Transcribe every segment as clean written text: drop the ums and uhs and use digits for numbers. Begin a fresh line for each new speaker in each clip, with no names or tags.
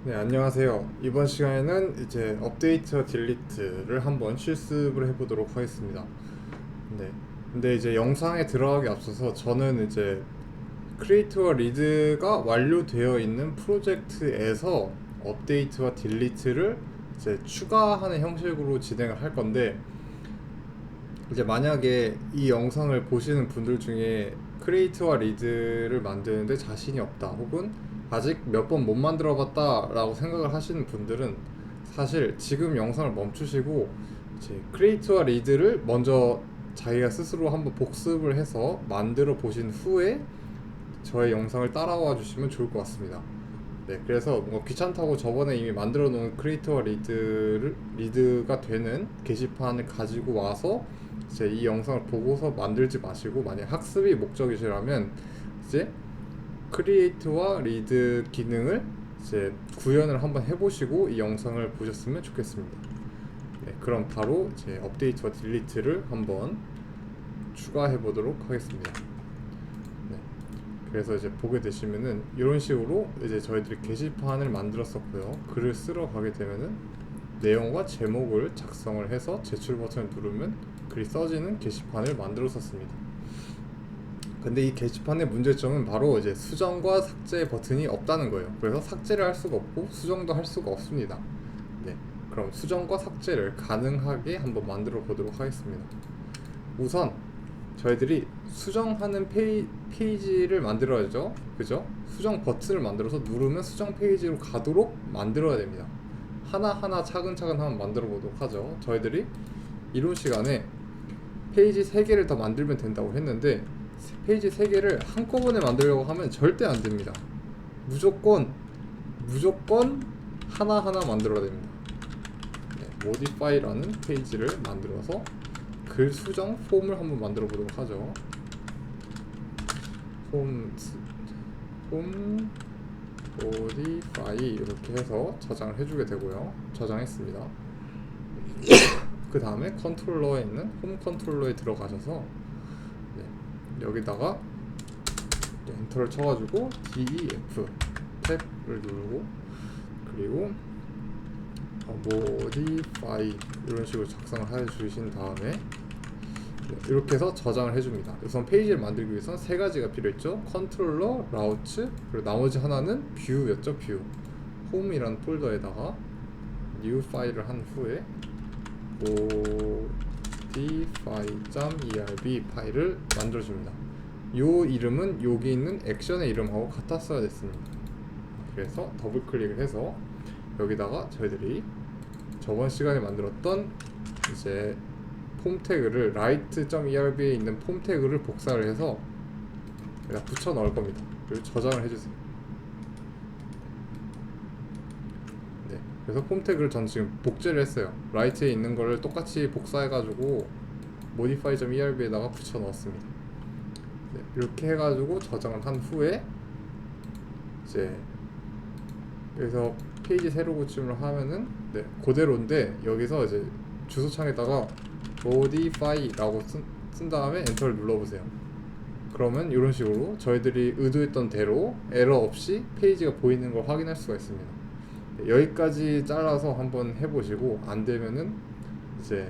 네, 안녕하세요. 이번 시간에는 이제 업데이트와 딜리트를 한번 실습을 해보도록 하겠습니다. 네. 근데 이제 영상에 들어가기 앞서서 저는 이제 크리에이트와 리드가 완료되어 있는 프로젝트에서 업데이트와 딜리트를 이제 추가하는 형식으로 진행을 할 건데, 이제 만약에 이 영상을 보시는 분들 중에 크리에이트와 리드를 만드는데 자신이 없다, 혹은 아직 몇 번 못 만들어 봤다 라고 생각을 하시는 분들은 사실 지금 영상을 멈추시고 이제 크리에이트와 리드를 먼저 자기가 스스로 한번 복습을 해서 만들어 보신 후에 저의 영상을 따라와 주시면 좋을 것 같습니다. 네, 그래서 뭔가 귀찮다고 저번에 이미 만들어 놓은 크리에이터와 리드가 되는 게시판을 가지고 와서 이제 이 영상을 보고서 만들지 마시고, 만약 학습이 목적이시라면 이제 크리에이트와 리드 기능을 이제 구현을 한번 해보시고 이 영상을 보셨으면 좋겠습니다. 네, 그럼 바로 이제 업데이트와 딜리트를 한번 추가해 보도록 하겠습니다. 네. 그래서 이제 보게 되시면은 이런 식으로 이제 저희들이 게시판을 만들었었고요. 글을 쓰러 가게 되면은 내용과 제목을 작성을 해서 제출 버튼을 누르면 글이 써지는 게시판을 만들었었습니다. 근데 이 게시판의 문제점은 바로 이제 수정과 삭제 버튼이 없다는 거예요. 그래서 삭제를 할 수가 없고 수정도 할 수가 없습니다. 네. 그럼 수정과 삭제를 가능하게 한번 만들어 보도록 하겠습니다. 우선 저희들이 수정하는 페이지를 만들어야죠. 그죠? 수정 버튼을 만들어서 누르면 수정 페이지로 가도록 만들어야 됩니다. 하나하나 차근차근 한번 만들어 보도록 하죠. 저희들이 이론 시간에 페이지 3개를 더 만들면 된다고 했는데, 페이지 3개를 한꺼번에 만들려고 하면 절대 안 됩니다. 무조건 하나하나 만들어야 됩니다. 네, modify라는 페이지를 만들어서 글 수정 폼을 한번 만들어 보도록 하죠. 폼 modify 이렇게 해서 저장을 해주게 되고요. 저장했습니다. 그 다음에 컨트롤러에 있는 홈 컨트롤러에 들어가셔서 여기다가 엔터를 쳐가지고 DEF 탭을 누르고, 그리고 modify 이런 식으로 작성을 해주신 다음에 이렇게 해서 저장을 해줍니다. 우선 페이지를 만들기 위해서는 3가지가 필요했죠. 컨트롤러, 라우츠, 그리고 나머지 하나는 뷰였죠. 뷰. 홈이라는 폴더에다가 new 파일을 한 후에 modify.erb 파일을 만들어줍니다. 요 이름은 여기 있는 액션의 이름하고 같았어야 됐습니다. 그래서 더블 클릭을 해서 여기다가 저희들이 저번 시간에 만들었던 이제 폼 태그를 write.erb에 있는 폼 태그를 복사를 해서 여기다 붙여 넣을 겁니다. 그리고 저장을 해주세요. 네, 그래서 폼 태그를 전 지금 복제를 했어요. write에 있는 거를 똑같이 복사해가지고 modify.erb에다가 붙여 넣었습니다. 네, 이렇게 해가지고 저장을 한 후에 이제 여기서 페이지 새로 고침을 하면은 그대로인데, 여기서 이제 주소창에다가 modify라고 쓴 다음에 엔터를 눌러보세요. 그러면 이런 식으로 저희들이 의도했던 대로 에러 없이 페이지가 보이는 걸 확인할 수가 있습니다. 여기까지 잘라서 한번 해보시고 안 되면은 이제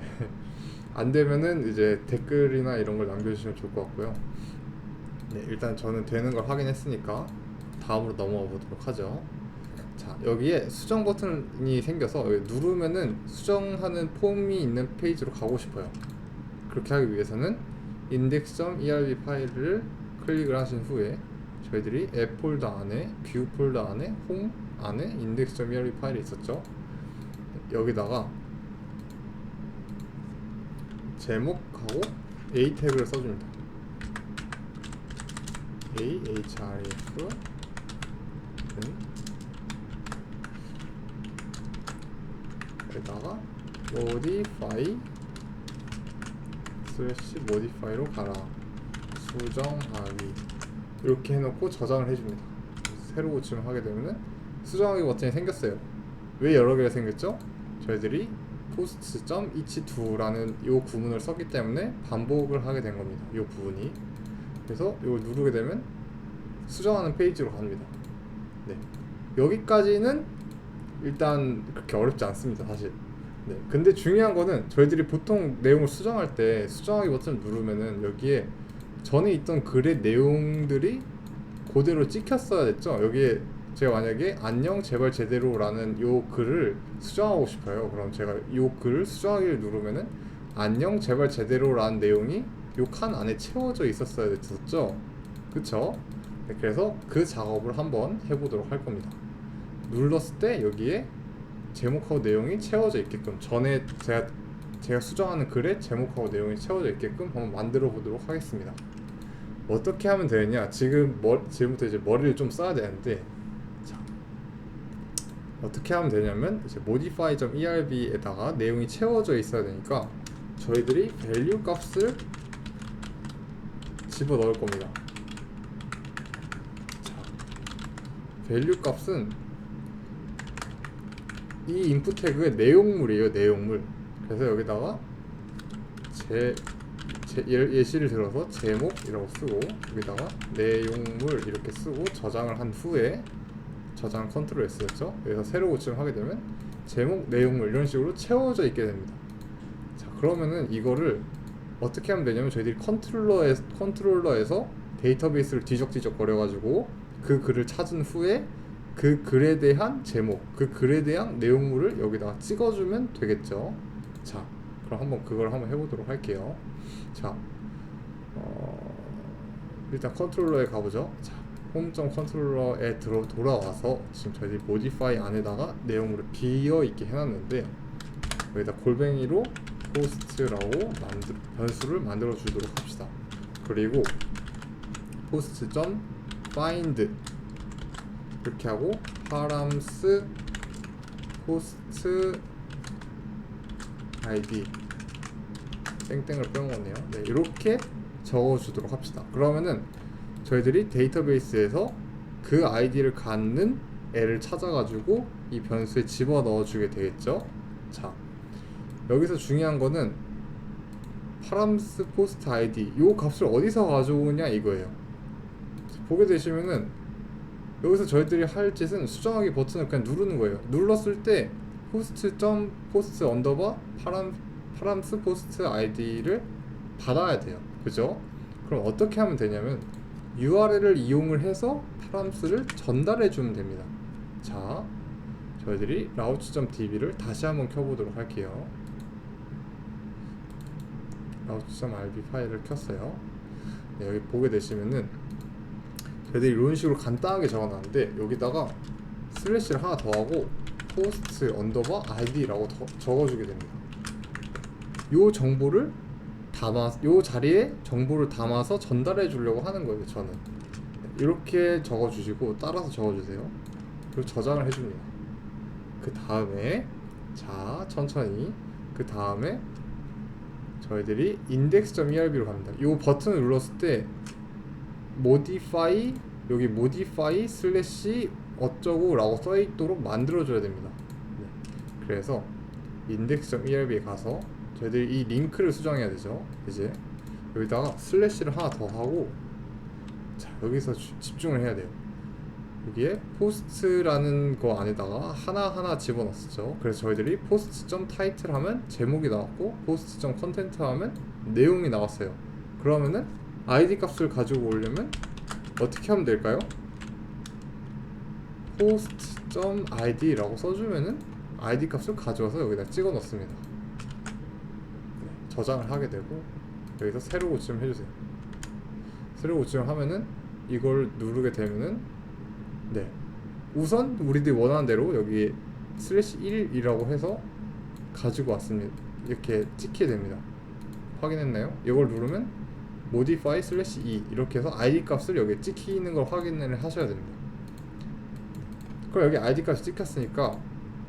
댓글이나 이런 걸 남겨주시면 좋을 것 같고요. 네, 일단 저는 되는 걸 확인했으니까 다음으로 넘어가 보도록 하죠. 자, 여기에 수정 버튼이 생겨서 여기 누르면은 수정하는 폼이 있는 페이지로 가고 싶어요. 그렇게 하기 위해서는 index.erb 파일을 클릭을 하신 후에 저희들이 앱 폴더 안에, 뷰 폴더 안에, 홈 안에 index.erb 파일이 있었죠. 여기다가 제목하고 a 태그를 써줍니다. ahref 여기다가 modify로 가라, 수정하기, 이렇게 해놓고 저장을 해줍니다. 새로 고침을 하게 되면은 수정하기 버튼이 생겼어요. 왜 여러 개가 생겼죠? 저희들이 post.each2라는 이 구문을 썼기 때문에 반복을 하게 된 겁니다. 이 부분이. 그래서 이걸 누르게 되면 수정하는 페이지로 갑니다. 네, 여기까지는 일단 그렇게 어렵지 않습니다, 사실. 네. 근데 중요한 거는 저희들이 보통 내용을 수정할 때 수정하기 버튼을 누르면은 여기에 전에 있던 글의 내용들이 그대로 찍혔어야 됐죠. 여기에 제가 만약에 안녕 제발 제대로라는 요 글을 수정하고 싶어요. 그럼 제가 요 글을 수정하기를 누르면은 안녕 제발 제대로라는 내용이 요 칸 안에 채워져 있었어야 됐었죠. 그쵸? 네, 그래서 그 작업을 한번 해보도록 할 겁니다. 눌렀을 때 여기에 제목하고 내용이 채워져 있게끔 전에 제가 수정하는 글에 제목하고 내용이 채워져 있게끔 한번 만들어 보도록 하겠습니다. 어떻게 하면 되느냐? 지금부터 이제 머리를 좀 써야 되는데, 자, 어떻게 하면 되냐면 이제 modify.erb에다가 내용이 채워져 있어야 되니까 저희들이 value 값을 집어 넣을 겁니다. 자, value 값은 이 인풋 태그의 내용물이에요, 내용물. 그래서 여기다가 예시를 들어서 제목이라고 쓰고 여기다가 내용물 이렇게 쓰고 저장을 한 후에 저장 컨트롤 S였죠. 여기서 새로 고침을 하게 되면 제목, 내용물 이런 식으로 채워져 있게 됩니다. 자, 그러면은 이거를 어떻게 하면 되냐면 저희들이 컨트롤러에서 데이터베이스를 뒤적뒤적 거려가지고 그 글을 찾은 후에 그 글에 대한 제목, 그 글에 대한 내용물을 여기다가 찍어주면 되겠죠. 자, 그럼 그걸 한번 해보도록 할게요. 자, 일단 컨트롤러에 가보죠. 자, 홈점 컨트롤러에 돌아와서 지금 저희들이 modify 안에다가 내용물을 비어있게 해놨는데 여기다 골뱅이로 post라고 변수를 만들어 주도록 합시다. 그리고 post.find 이렇게 하고 params post id 땡땡을 빼먹었네요. 네, 이렇게 적어주도록 합시다. 그러면은 저희들이 데이터베이스에서 그 아이디를 갖는 애를 찾아가지고 이 변수에 집어넣어주게 되겠죠. 자, 여기서 중요한 거는 params post id 요 값을 어디서 가져오냐 이거예요. 보게 되시면은 여기서 저희들이 할 짓은 수정하기 버튼을 그냥 누르는 거예요. 눌렀을 때 post 언더바 params post id를 받아야 돼요. 그죠? 그럼 어떻게 하면 되냐면 URL을 이용을 해서 params를 전달해 주면 됩니다. 자, 저희들이 routes.db를 다시 한번 켜보도록 할게요. routes.rb 파일을 켰어요. 네, 여기 보게 되시면은 저희들이 이런 식으로 간단하게 적어놨는데 여기다가 슬래시를 하나 더 하고 post 언더바 id라고 적어주게 됩니다. 요 정보를 요 자리에 정보를 담아서 전달해 주려고 하는 거예요. 저는 이렇게 적어주시고 따라서 적어주세요. 그리고 저장을 해줍니다. 그 다음에 자, 천천히 그 다음에 저희들이 index.erb로 갑니다. 이 버튼을 눌렀을 때 modify 여기 modify 슬래시 어쩌고 라고 써있도록 만들어줘야 됩니다. 네. 그래서 index.erb에 가서 저희들이 이 링크를 수정해야 되죠. 이제 여기다가 슬래시를 하나 더 하고 자, 여기서 집중을 해야 돼요. 여기에 post라는 거 안에다가 하나하나 집어넣었죠. 그래서 저희들이 post.title 하면 제목이 나왔고 post.content 하면 내용이 나왔어요. 그러면은 id 값을 가지고 오려면 어떻게 하면 될까요? post.id 라고 써주면은 id 값을 가져와서 여기다 찍어 넣습니다. 네, 저장을 하게 되고 여기서 새로 고침을 해주세요. 새로 고침을 하면은 이걸 누르게 되면은 네, 우선 우리들이 원하는 대로 여기 슬래시 1이라고 해서 가지고 왔습니다. 이렇게 찍게 됩니다. 확인했나요? 이걸 누르면 modify 슬래시 2 이렇게 해서 id 값을 여기에 찍히는 걸 확인을 하셔야 됩니다. 그럼 여기 id 값이 찍혔으니까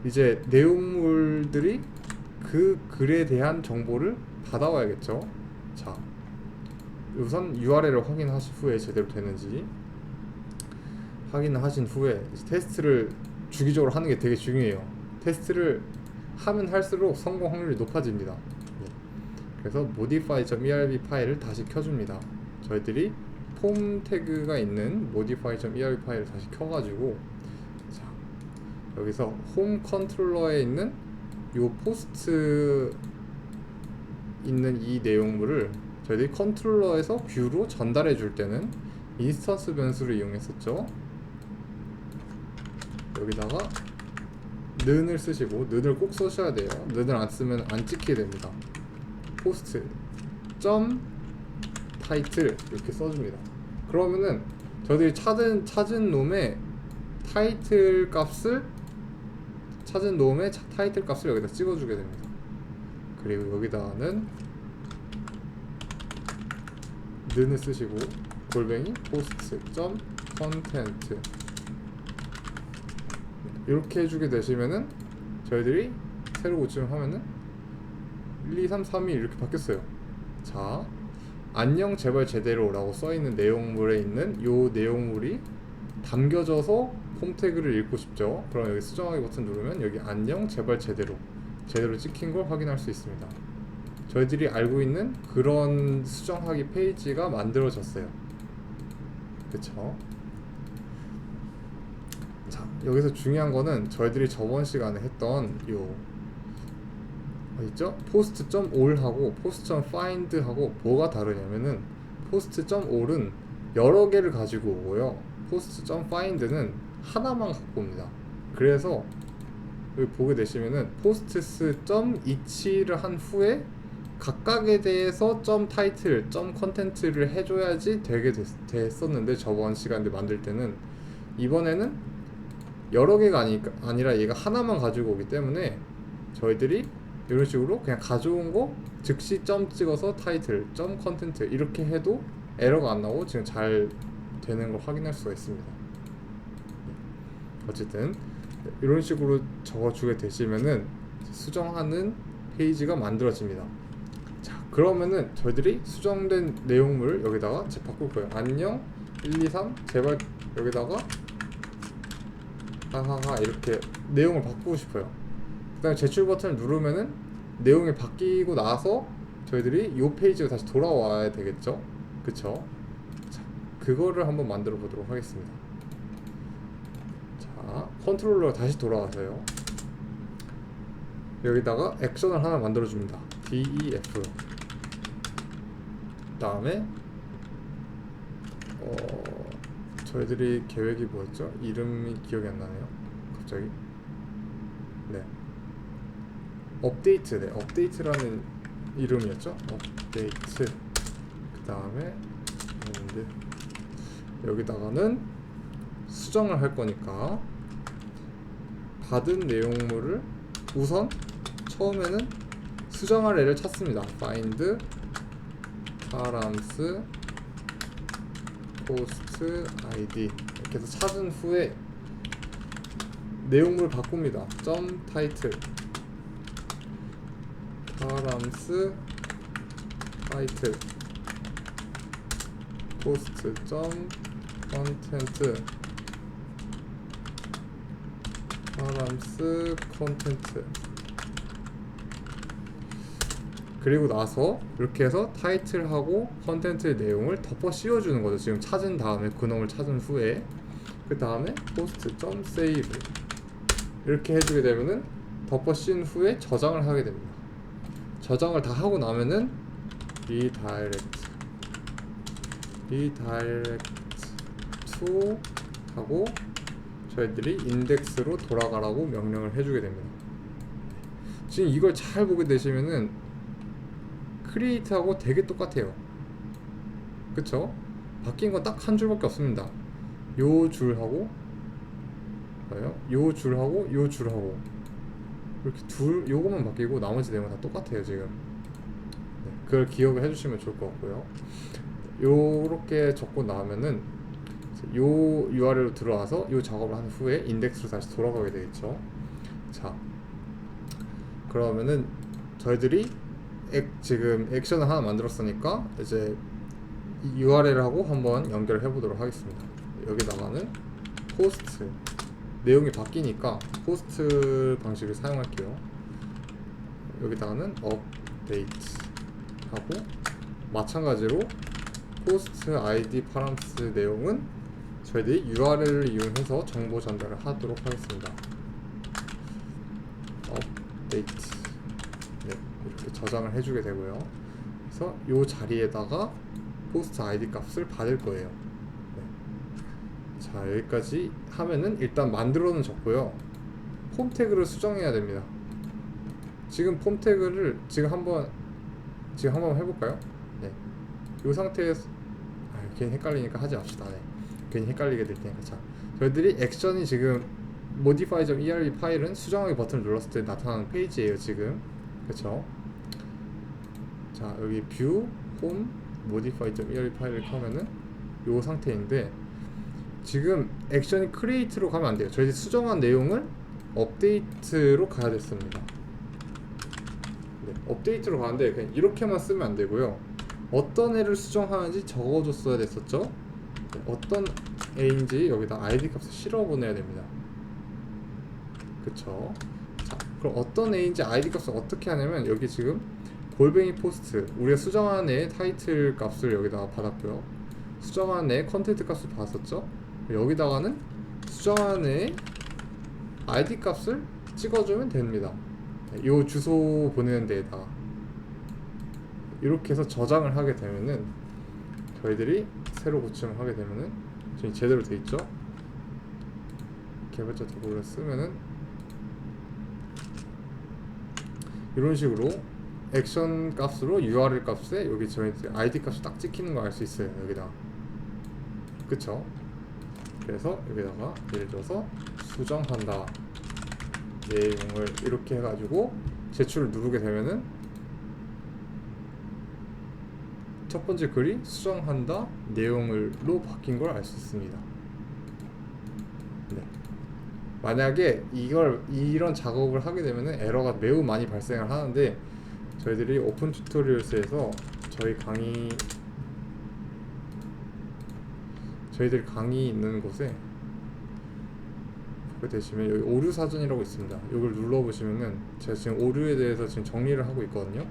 이제 내용물들이 그 글에 대한 정보를 받아와야겠죠. 자, 우선 URL을 확인하신 후에 제대로 되는지 확인을 하신 후에 테스트를 주기적으로 하는 게 되게 중요해요. 테스트를 하면 할수록 성공 확률이 높아집니다. 네. 그래서 modify.erb 파일을 다시 켜줍니다. 저희들이 폼 태그가 있는 modify.erb 파일을 다시 켜가지고 자, 여기서 홈 컨트롤러에 있는 요 포스트 있는 이 내용물을 저희들이 컨트롤러에서 뷰로 전달해 줄 때는 인스턴스 변수를 이용했었죠. 여기다가 는을 쓰시고, 는을 꼭 써셔야 돼요. 는을 안 쓰면 안 찍히게 됩니다. 포스트 점 타이틀 이렇게 써줍니다. 그러면은 저희들이 찾은 놈의 타이틀 값을 여기다 찍어주게 됩니다. 그리고 여기다가는 는을 쓰시고 골뱅이 포스트 점 컨텐트 이렇게 해주게 되시면은 저희들이 새로 고침을 하면은 1, 2, 3, 3이 이렇게 바뀌었어요. 자, 안녕 제발 제대로 라고 써있는 내용물에 있는 요 내용물이 담겨져서 폼 태그를 읽고 싶죠. 그럼 여기 수정하기 버튼 누르면 여기 안녕 제발 제대로 찍힌 걸 확인할 수 있습니다. 저희들이 알고 있는 그런 수정하기 페이지가 만들어졌어요. 그쵸? 자, 여기서 중요한 거는 저희들이 저번 시간에 했던 요 있죠? post.all하고 post.find하고 뭐가 다르냐면은 post.all은 여러 개를 가지고 오고요. post.find는 하나만 갖고 옵니다. 그래서 여기 보게 되시면은 posts.each를 한 후에 각각에 대해서 .title, .content를 해줘야지 되게 됐었는데 저번 시간에 만들 때는 이번에는 여러 개가 아니라 얘가 하나만 가지고 오기 때문에 저희들이 이런 식으로 그냥 가져온 거 즉시 점 찍어서 타이틀, 점 컨텐트 이렇게 해도 에러가 안 나오고 지금 잘 되는 걸 확인할 수가 있습니다. 어쨌든 이런 식으로 적어주게 되시면은 수정하는 페이지가 만들어집니다. 자, 그러면은 저희들이 수정된 내용물을 여기다가 바꿀 거예요. 안녕 1, 2, 3 제발 여기다가 하하하 이렇게 내용을 바꾸고 싶어요. 그 다음에 제출 버튼을 누르면은 내용이 바뀌고 나서 저희들이 이 페이지가 다시 돌아와야 되겠죠? 그쵸? 자, 그거를 한번 만들어 보도록 하겠습니다. 자, 컨트롤러 다시 돌아와서요. 여기다가 액션을 하나 만들어 줍니다. def. 그 다음에 저희들이 계획이 뭐였죠? 이름이 기억이 안 나네요. 갑자기. 네. 업데이트라는 이름이었죠? 업데이트. 그 다음에 여기다가는 수정을 할 거니까 받은 내용물을 우선 처음에는 수정할 애를 찾습니다. find params post id 이렇게 해서 찾은 후에 내용물을 바꿉니다. title params title post content params content 그리고 나서 이렇게 해서 타이틀하고 컨텐츠의 내용을 덮어 씌워주는 거죠. 지금 찾은 다음에 그놈을 찾은 후에 그 다음에 post.save 이렇게 해주게 되면은 덮어 씌운 후에 저장을 하게 됩니다. 저장을 다 하고 나면은 redirect to 하고 저희들이 인덱스로 돌아가라고 명령을 해주게 됩니다. 지금 이걸 잘 보게 되시면은 크리에이트하고 되게 똑같아요. 그쵸? 바뀐 건 딱 한 줄밖에 없습니다. 요 줄하고 요 줄하고 요 줄하고 이렇게 요것만 바뀌고 나머지 내용은 다 똑같아요 지금. 네, 그걸 기억을 해주시면 좋을 것 같고요. 요렇게 적고 나면은 요 URL로 들어와서 요 작업을 한 후에 인덱스로 다시 돌아가게 되겠죠. 자, 그러면은 저희들이 지금 액션을 하나 만들었으니까 이제 URL 하고 한번 연결해 보도록 하겠습니다. 여기다가는 포스트 내용이 바뀌니까 포스트 방식을 사용할게요. 여기다가는 업데이트 하고 마찬가지로 포스트 ID 파람스 내용은 저희들이 URL을 이용해서 정보 전달을 하도록 하겠습니다. 업데이트. 네, 이렇게 저장을 해주게 되고요. 그래서 이 자리에다가 포스트 아이디 값을 받을 거예요. 네. 자, 여기까지 하면은 일단 만들어는 졌고요. 폼 태그를 수정해야 됩니다. 지금 폼 태그를 지금 한번 해볼까요? 네, 이 상태에서 괜히 헷갈리니까 하지 맙시다. 네. 괜히 헷갈리게 될 테니까. 자, 저희들이 액션이 지금 modify.erb 파일은 수정하기 버튼을 눌렀을 때 나타나는 페이지예요 지금. 그쵸? 자, 여기 view, home, modify.erb 파일을 켜면은 요 상태인데, 지금 액션이 create로 가면 안 돼요. 저희들이 수정한 내용을 업데이트로 가야 됐습니다. 네, 업데이트로 가는데 그냥 이렇게만 쓰면 안 되고요. 어떤 애를 수정하는지 적어줬어야 됐었죠. 네, 어떤 애인지 여기다 아이디 값을 실어 보내야 됩니다. 그쵸? 자, 그럼 어떤 애인지 아이디 값을 어떻게 하냐면, 여기 지금 골뱅이 포스트, 우리가 수정한 애 타이틀 값을 여기다가 받았고요. 수정한 애 컨텐트 값을 받았었죠. 여기다가는 수정한 애 아이디 값을 찍어주면 됩니다. 이 주소 보내는 데에다가 이렇게 해서 저장을 하게 되면은, 저희들이 새로 고침을 하게 되면은 지금 제대로 돼 있죠. 개발자 도구를 쓰면은 이런 식으로 액션 값으로 URL 값에 여기 저희 아이디 값이 딱 찍히는 거 알 수 있어요. 여기다. 그쵸? 그래서 여기다가 예를 들어서 수정한다 내용을 이렇게 해가지고 제출을 누르게 되면은 첫 번째 글이 수정한다 내용으로 바뀐 걸 알 수 있습니다. 네. 만약에 이런 작업을 하게 되면은 에러가 매우 많이 발생을 하는데, 저희들이 오픈 튜토리얼스에서 저희들 강의 있는 곳에 보게 되시면 여기 오류 사전이라고 있습니다. 이걸 눌러보시면은 제가 지금 오류에 대해서 지금 정리를 하고 있거든요.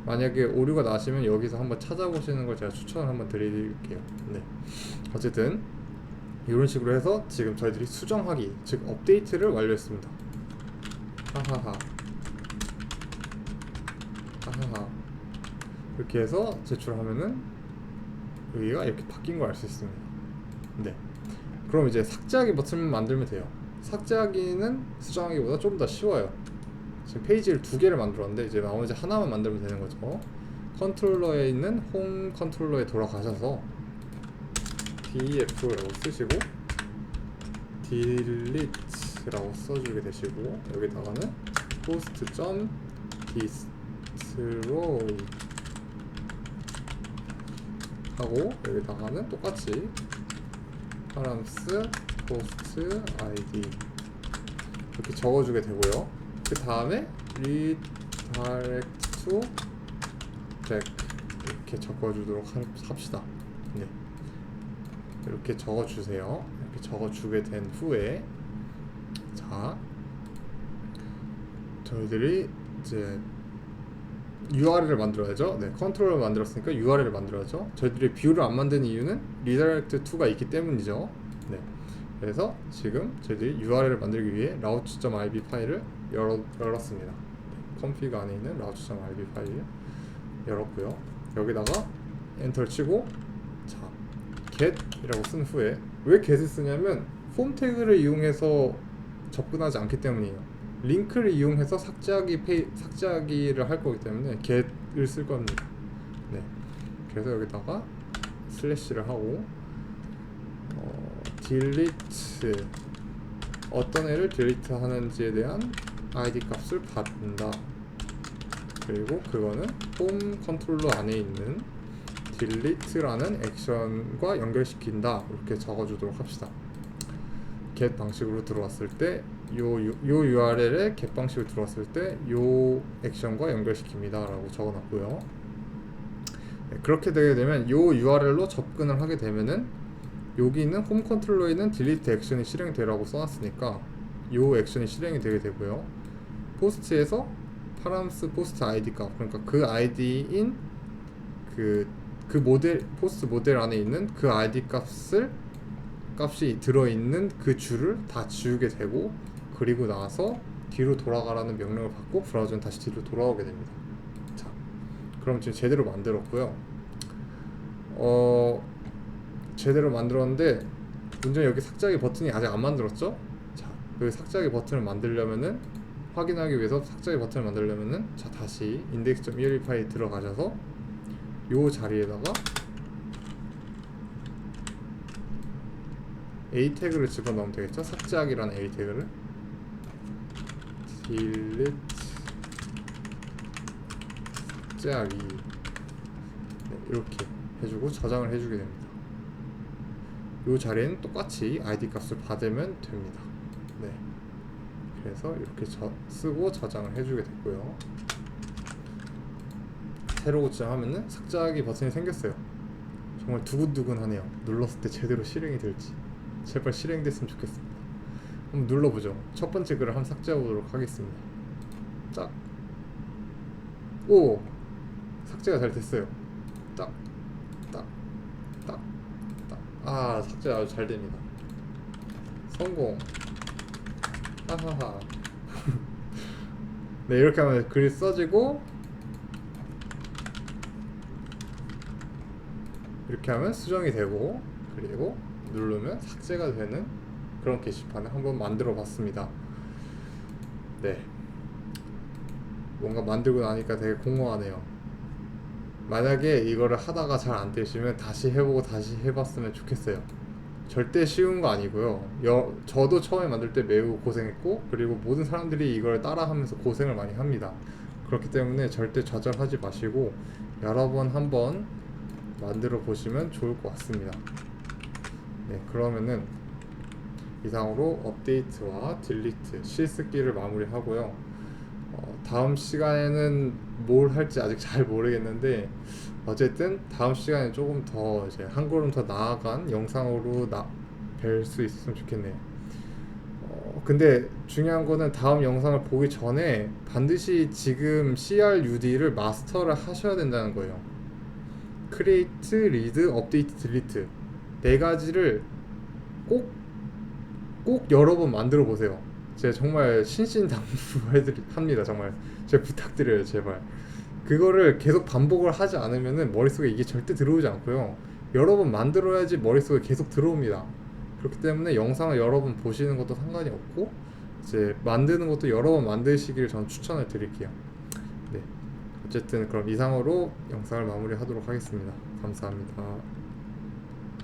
만약에 오류가 나시면 여기서 한번 찾아보시는 걸 제가 추천을 한번 드릴게요. 네. 어쨌든 이런 식으로 해서 지금 저희들이 수정하기, 즉 업데이트를 완료했습니다. 하하하. 이렇게 해서 제출하면은 여기가 이렇게 바뀐 걸 알 수 있습니다. 네. 그럼 이제 삭제하기 버튼만 만들면 돼요. 삭제하기는 수정하기보다 좀 더 쉬워요. 지금 페이지를 2개를 만들었는데 이제 나머지 하나만 만들면 되는 거죠. 컨트롤러에 있는 홈 컨트롤러에 돌아가셔서 def라고 쓰시고 delete라고 써주게 되시고, 여기다가는 post.destroy 하고, 여기다가는 똑같이 params post id 이렇게 적어주게 되고요. 그 다음에 redirect to back 이렇게 적어주도록 합시다. 네. 이렇게 적어주세요. 이렇게 적어주게 된 후에, 자, 저희들이 이제 URL을 만들어야죠. 네, 컨트롤을 만들었으니까 URL을 만들어야죠. 저희들이 뷰를 안 만든 이유는 redirect to가 있기 때문이죠. 네. 그래서 지금 저희들이 URL을 만들기 위해 routes.rb 파일을 열었습니다. config 안에 있는 routes.rb 파일을 열었고요. 여기다가 엔터를 치고, 자, get이라고 쓴 후에, 왜 get을 쓰냐면 폼 태그를 이용해서 접근하지 않기 때문이에요. 링크를 이용해서 삭제하기를 할 거기 때문에 get을 쓸 겁니다. 네. 그래서 여기다가 슬래시를 하고 delete, 어떤 애를 딜리트 하는지에 대한 아이디 값을 받는다. 그리고 그거는 홈 컨트롤러 안에 있는 delete라는 액션과 연결시킨다. 이렇게 적어주도록 합시다. get 방식으로 들어왔을 때 요 URL에 get 방식으로 들어왔을 때 요 액션과 연결시킵니다 라고 적어놨고요. 네, 그렇게 되게 되면 요 URL로 접근을 하게 되면은 여기 있는 홈 컨트롤러에 있는 delete 액션이 실행되라고 써놨으니까 요 액션이 실행이 되게 되고요. 포스트에서 params post id 값, 그러니까 그 id인 그 모델, 포스트 모델 안에 있는 그 id 값이 들어있는 그 줄을 다 지우게 되고, 그리고 나서 뒤로 돌아가라는 명령을 받고 브라우저는 다시 뒤로 돌아오게 됩니다. 자, 그럼 지금 제대로 만들었고요. 제대로 만들었는데 문제는 여기 삭제하기 버튼이 아직 안 만들었죠? 자, 그 삭제하기 버튼을 만들려면은 확인하기 위해서 삭제하기 버튼을 만들려면은 자, 다시 index.elb 파일에 들어가셔서 요 자리에다가 a 태그를 집어넣으면 되겠죠? 삭제하기라는 a 태그를 delete 삭제하기 네, 이렇게 해주고 저장을 해주게 됩니다. 이 자리에는 똑같이 id 값을 받으면 됩니다. 네, 그래서 이렇게 쓰고 저장을 해주게 됐고요. 새로 고침하면은 삭제하기 버튼이 생겼어요. 정말 두근두근하네요. 눌렀을 때 제대로 실행이 될지. 제발 실행됐으면 좋겠습니다. 한번 눌러보죠. 첫 번째 글을 한번 삭제해 보도록 하겠습니다. 딱. 오! 삭제가 잘 됐어요. 딱. 딱. 딱. 딱. 아, 삭제 아주 잘 됩니다. 성공. 하하하. 네, 이렇게 하면 글이 써지고 이렇게 하면 수정이 되고 그리고 누르면 삭제가 되는 그런 게시판을 한번 만들어 봤습니다. 네, 뭔가 만들고 나니까 되게 공허하네요. 만약에 이거를 하다가 잘 안 되시면 다시 해보고 다시 해봤으면 좋겠어요. 절대 쉬운 거 아니고요. 저도 처음에 만들 때 매우 고생했고 그리고 모든 사람들이 이걸 따라하면서 고생을 많이 합니다. 그렇기 때문에 절대 좌절하지 마시고 여러 번 한번 만들어 보시면 좋을 것 같습니다. 네, 그러면은 이상으로 업데이트와 딜리트 실습기를 마무리하고요. 다음 시간에는 뭘 할지 아직 잘 모르겠는데 어쨌든 다음 시간에 조금 더 이제 한 걸음 더 나아간 영상으로 뵐 수 있었으면 좋겠네요. 근데 중요한 거는 다음 영상을 보기 전에 반드시 지금 CRUD를 마스터를 하셔야 된다는 거예요. Create, Read, Update, Delete 네 가지를 꼭 여러 번 만들어 보세요. 제가 정말 신신당부합니다. 정말 제가 부탁드려요. 제발 그거를 계속 반복을 하지 않으면은 머릿속에 이게 절대 들어오지 않고요. 여러 번 만들어야지 머릿속에 계속 들어옵니다. 그렇기 때문에 영상을 여러 번 보시는 것도 상관이 없고 이제 만드는 것도 여러 번 만드시길 저는 추천을 드릴게요. 네, 어쨌든 그럼 이상으로 영상을 마무리하도록 하겠습니다. 감사합니다.